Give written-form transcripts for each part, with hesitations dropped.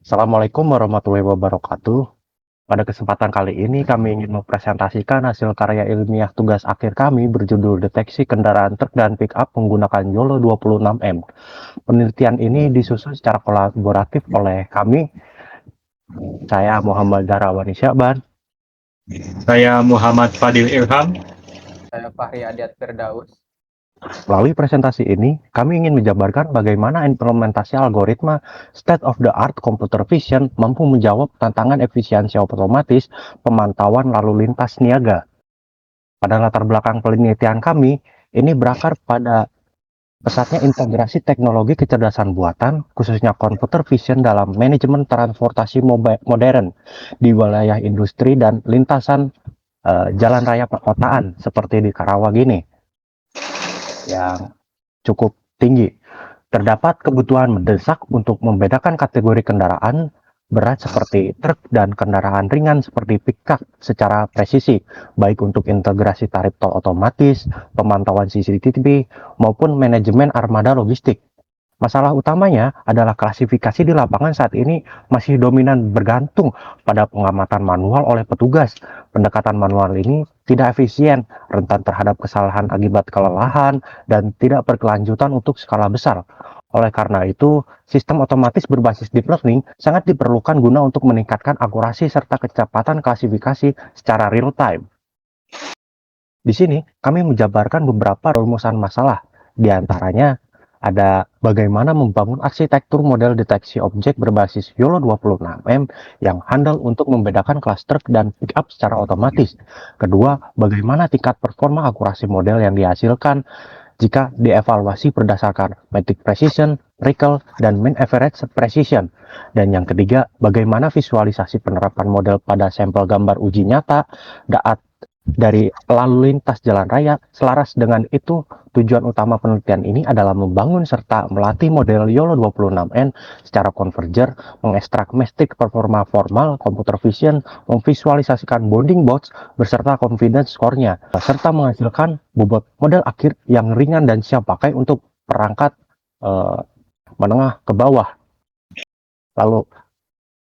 Assalamualaikum warahmatullahi wabarakatuh. Pada kesempatan kali ini kami ingin mempresentasikan hasil karya ilmiah tugas akhir kami berjudul Deteksi Kendaraan Truk dan Pickup menggunakan YOLO 26M. Penelitian ini disusun secara kolaboratif oleh kami, saya Muhammad Darawani Syaban. Saya Muhammad Fadil Irham. Saya Fahri Adiat Firdaus. Melalui presentasi ini, kami ingin menjabarkan bagaimana implementasi algoritma state-of-the-art computer vision mampu menjawab tantangan efisiensi otomatis pemantauan lalu lintas niaga. Pada latar belakang penelitian kami, ini berakar pada pesatnya integrasi teknologi kecerdasan buatan, khususnya computer vision dalam manajemen transportasi modern di wilayah industri dan lintasan jalan raya perkotaan seperti di Karawang ini yang cukup tinggi. Terdapat kebutuhan mendesak untuk membedakan kategori kendaraan berat seperti truk dan kendaraan ringan seperti pickup secara presisi, baik untuk integrasi tarif tol otomatis, pemantauan CCTV, maupun manajemen armada logistik. Masalah utamanya adalah klasifikasi di lapangan saat ini masih dominan bergantung pada pengamatan manual oleh petugas. Pendekatan manual ini tidak efisien, rentan terhadap kesalahan akibat kelelahan, dan tidak berkelanjutan untuk skala besar. Oleh karena itu, sistem otomatis berbasis deep learning sangat diperlukan guna untuk meningkatkan akurasi serta kecepatan klasifikasi secara real time. Di sini, kami menjabarkan beberapa rumusan masalah, di antaranya ada bagaimana membangun arsitektur model deteksi objek berbasis YOLO 26M yang handal untuk membedakan kelas truk dan pickup secara otomatis. Kedua, bagaimana tingkat performa akurasi model yang dihasilkan jika dievaluasi berdasarkan metric precision, recall, dan mean average precision. Dan yang ketiga, bagaimana visualisasi penerapan model pada sampel gambar uji nyata dari lalu lintas jalan raya. Selaras dengan itu, tujuan utama penelitian ini adalah membangun serta melatih model YOLO 26N secara converger, mengekstrak metric performa formal, computer vision, memvisualisasikan bounding box beserta confidence score-nya, serta menghasilkan bobot model akhir yang ringan dan siap pakai untuk perangkat menengah ke bawah. Lalu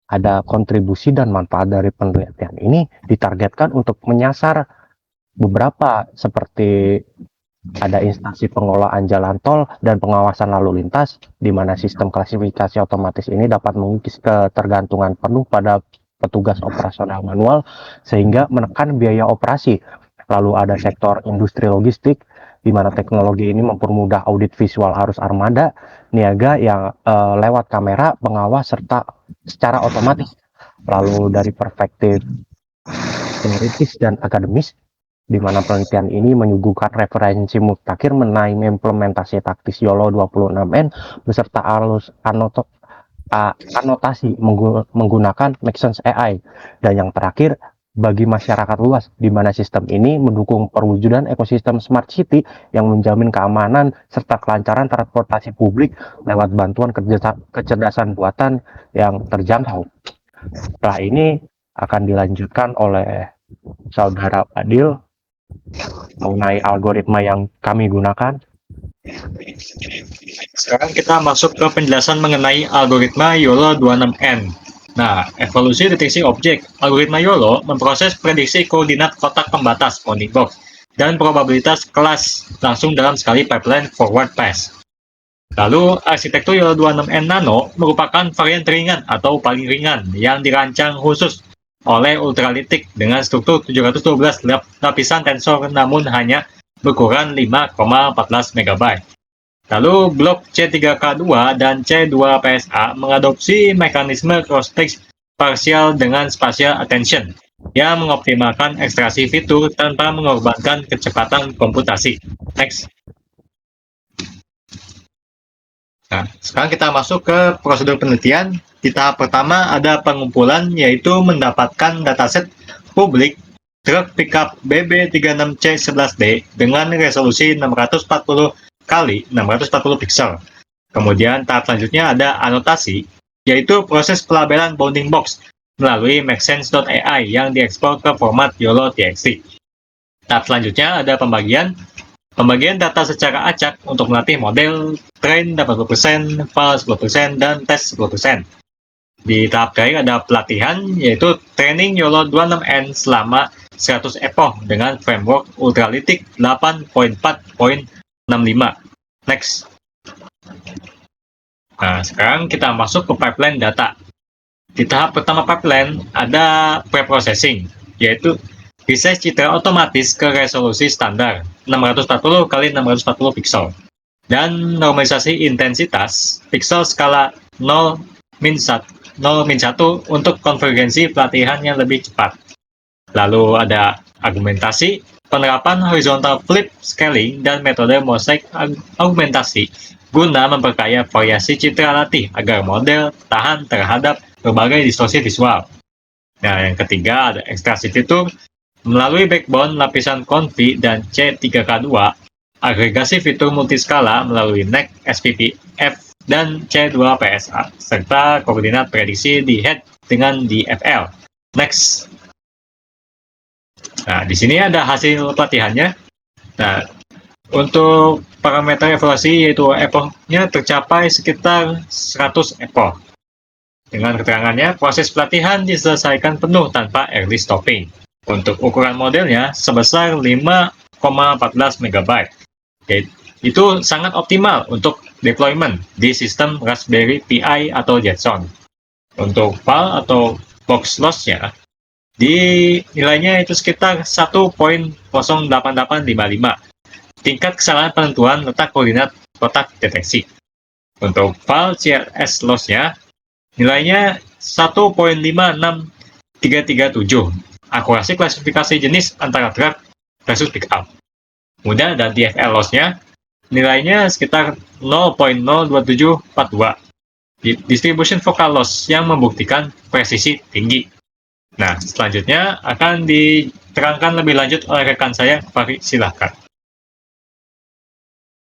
ada kontribusi dan manfaat dari penelitian ini ditargetkan untuk menyasar beberapa seperti ada instansi pengelolaan jalan tol dan pengawasan lalu lintas, di mana sistem klasifikasi otomatis ini dapat mengikis ketergantungan penuh pada petugas operasional manual sehingga menekan biaya operasi. Lalu ada sektor industri logistik, di mana teknologi ini mempermudah audit visual arus armada niaga yang lewat kamera, pengawas, serta secara otomatis. Lalu dari perspektif teoritis dan akademis, di mana penelitian ini menyuguhkan referensi mutakhir mengenai implementasi taktis YOLO 26N beserta anotasi menggunakan Maxence AI. Dan yang terakhir, bagi masyarakat luas, di mana sistem ini mendukung perwujudan ekosistem smart city yang menjamin keamanan serta kelancaran transportasi publik lewat bantuan kecerdasan buatan yang terjangkau. Setelah ini akan dilanjutkan oleh Saudara Fadil mengenai algoritma yang kami gunakan. Sekarang kita masuk ke penjelasan mengenai algoritma YOLO 26N. Nah, evolusi deteksi objek. Algoritma YOLO memproses prediksi koordinat kotak pembatas bounding box dan probabilitas kelas langsung dalam sekali pipeline forward pass. Lalu, arsitektur YOLO 26N Nano merupakan varian ringan atau paling ringan yang dirancang khusus oleh ultralitik dengan struktur 712 lapisan tensor namun hanya berukuran 5,14 MB. Lalu blok C3K2 dan C2PSA mengadopsi mekanisme cross-fix parsial dengan spatial attention yang mengoptimalkan ekstraksi fitur tanpa mengorbankan kecepatan komputasi. Next. Nah, sekarang kita masuk ke prosedur penelitian. Di tahap pertama ada pengumpulan, yaitu mendapatkan dataset publik truk pickup BB36C11D dengan resolusi 640 kali 640 pixel. Kemudian tahap selanjutnya ada anotasi, yaitu proses pelabelan bounding box melalui Maxence.ai yang diekspor ke format YOLO.txt. Tahap selanjutnya ada pembagian data secara acak untuk melatih model, train 80%, file 10%, dan tes 10%. Di tahap terakhir ada pelatihan, yaitu training YOLO 26N selama 100 epoch dengan framework Ultralytic 8.4.65. Next. Nah, sekarang kita masuk ke pipeline data. Di tahap pertama pipeline ada preprocessing, yaitu resize citra otomatis ke resolusi standar 640 x 640 pixel dan normalisasi intensitas pixel skala 0-1 untuk konvergensi pelatihan yang lebih cepat. Lalu ada argumentasi, penerapan horizontal flip scaling dan metode mosaic augmentasi guna memperkaya variasi citra latih agar model tahan terhadap berbagai distorsi visual. Nah, yang ketiga ada ekstraksi fitur melalui backbone lapisan Confi dan C3K2, agregasi fitur multiskala melalui NEC SPPF dan C2PSA, serta koordinat prediksi di head dengan DFL. Next. Nah, di sini ada hasil pelatihannya. Nah, untuk parameter evaluasi yaitu epochnya tercapai sekitar 100 epoch. Dengan keterangannya, proses pelatihan diselesaikan penuh tanpa early stopping. Untuk ukuran modelnya sebesar 5,14 MB. Itu sangat optimal untuk deployment di sistem Raspberry Pi atau Jetson. Untuk file atau box loss-nya, di nilainya itu sekitar 1.08855. Tingkat kesalahan penentuan letak koordinat kotak deteksi. Untuk file CLS loss-nya, nilainya 1.56337. Akurasi klasifikasi jenis antara drag versus pickup. Kemudian ada DFL loss-nya, nilainya sekitar 0.02742. Distribution focal loss yang membuktikan presisi tinggi. Nah, selanjutnya akan diterangkan lebih lanjut oleh rekan saya, Fahri, silahkan.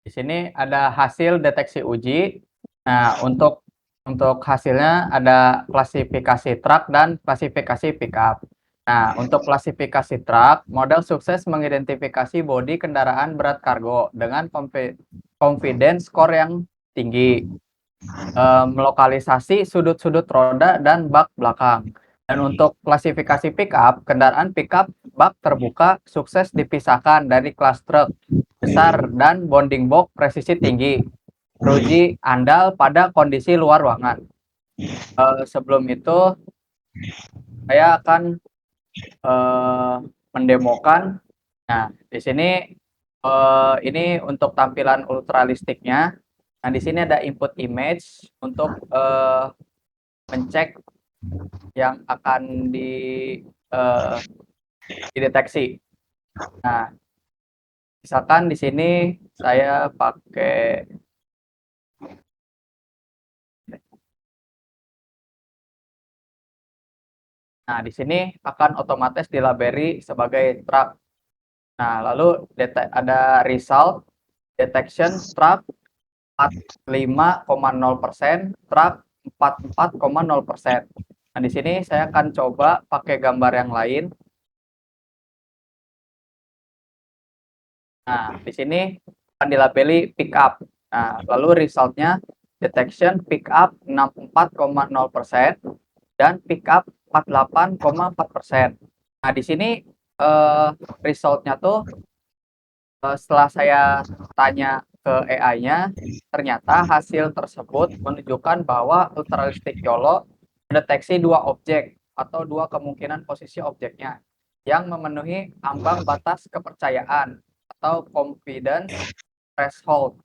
Di sini ada hasil deteksi uji. Nah, untuk hasilnya ada klasifikasi truk dan klasifikasi pickup. Nah, untuk klasifikasi truk, model sukses mengidentifikasi bodi kendaraan berat kargo dengan confidence score yang tinggi, melokalisasi sudut-sudut roda dan bak belakang. Dan untuk klasifikasi pickup, kendaraan pickup bak terbuka sukses dipisahkan dari kelas truk besar dan bonding box presisi tinggi, teruji andal pada kondisi luar ruangan. Sebelum itu, saya akan mendemokan. Nah, di sini ini untuk tampilan ultralistiknya. Nah, di sini ada input image untuk mencek yang akan dideteksi. Nah, misalkan di sini saya pakai Nah, di sini akan otomatis dilabeli sebagai truk. Nah, lalu ada result detection truk 45,0%, truk 44,0%. Nah, di sini saya akan coba pakai gambar yang lain. Nah, di sini akan dilabeli pickup. Nah, lalu resultnya detection pickup 64,0% dan pickup 48,4%. Nah, di sini resultnya tuh setelah saya tanya ke AI-nya, ternyata hasil tersebut menunjukkan bahwa ultralistik YOLO mendeteksi dua objek atau dua kemungkinan posisi objeknya yang memenuhi ambang batas kepercayaan atau confidence threshold.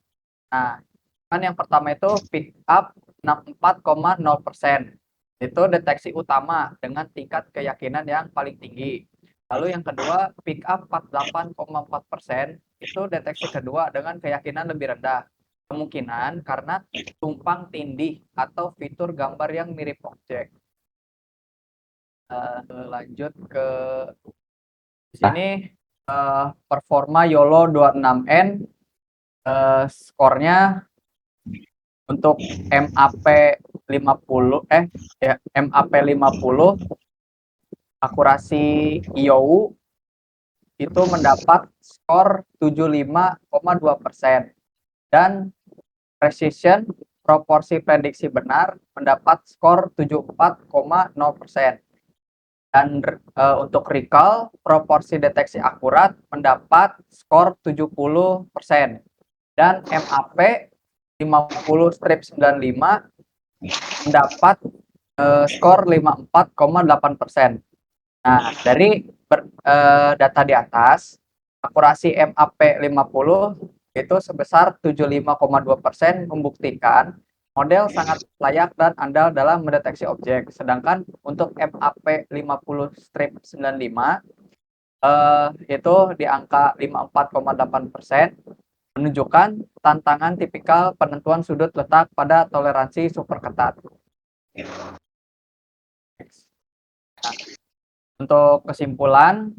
Nah, kan yang pertama itu pick up 64,0%. Itu deteksi utama dengan tingkat keyakinan yang paling tinggi. Lalu yang kedua, pick up 48,4%, itu deteksi kedua dengan keyakinan lebih rendah. Kemungkinan karena tumpang tindih atau fitur gambar yang mirip objek. Lanjut ke sini, performa YOLO 26N, skornya untuk MAP 50 MAP 50 akurasi IOU itu mendapat skor 75,2% dan precision proporsi prediksi benar mendapat skor 74,0%. Dan untuk recall, proporsi deteksi akurat mendapat skor 70%. Dan MAP 50/95 mendapat skor 54,8%. Nah, dari data di atas, akurasi MAP 50 itu sebesar 75,2% membuktikan model sangat layak dan andal dalam mendeteksi objek. Sedangkan untuk MAP 50/95 itu di angka 54,8%, menunjukkan tantangan tipikal penentuan sudut letak pada toleransi super ketat. Nah, untuk kesimpulan,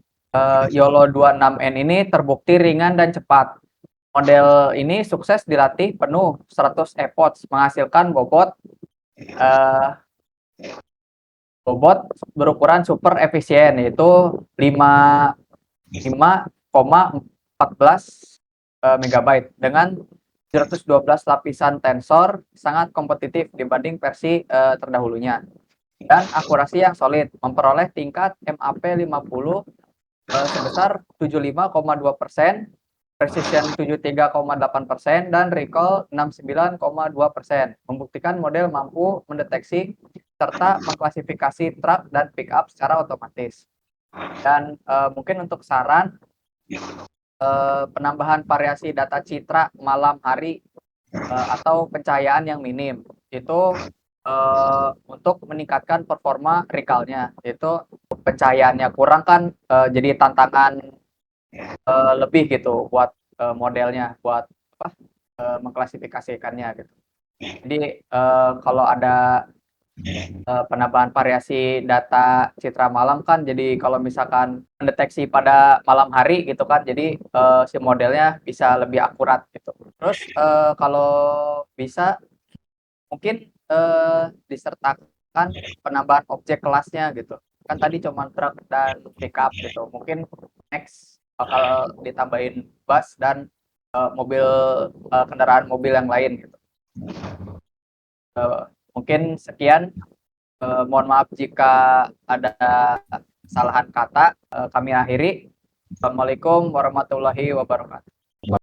YOLO 26N ini terbukti ringan dan cepat. Model ini sukses dilatih penuh 100 epoch, menghasilkan bobot berukuran super efisien, yaitu 5,14 MB dengan 712 lapisan tensor, sangat kompetitif dibanding versi terdahulunya. Dan akurasi yang solid, memperoleh tingkat MAP 50 sebesar 75,2%, precision 73,8%, dan recall 69,2%, membuktikan model mampu mendeteksi serta mengklasifikasi truk dan pickup secara otomatis. Dan mungkin untuk saran, penambahan variasi data citra malam hari atau pencahayaan yang minim itu untuk meningkatkan performa recall-nya. Itu pencahayaannya kurang kan, jadi tantangan lebih gitu buat modelnya, buat mengklasifikasikannya gitu. Jadi kalau ada penambahan variasi data citra malam kan, jadi kalau misalkan mendeteksi pada malam hari gitu kan, jadi si modelnya bisa lebih akurat gitu. Terus kalau bisa mungkin disertakan penambahan objek kelasnya gitu. Kan tadi cuma truk dan pickup gitu. Mungkin next bakal ditambahin bus dan mobil kendaraan mobil yang lain gitu. Mungkin sekian. Mohon maaf jika ada kesalahan kata. Kami akhiri. Assalamualaikum warahmatullahi wabarakatuh.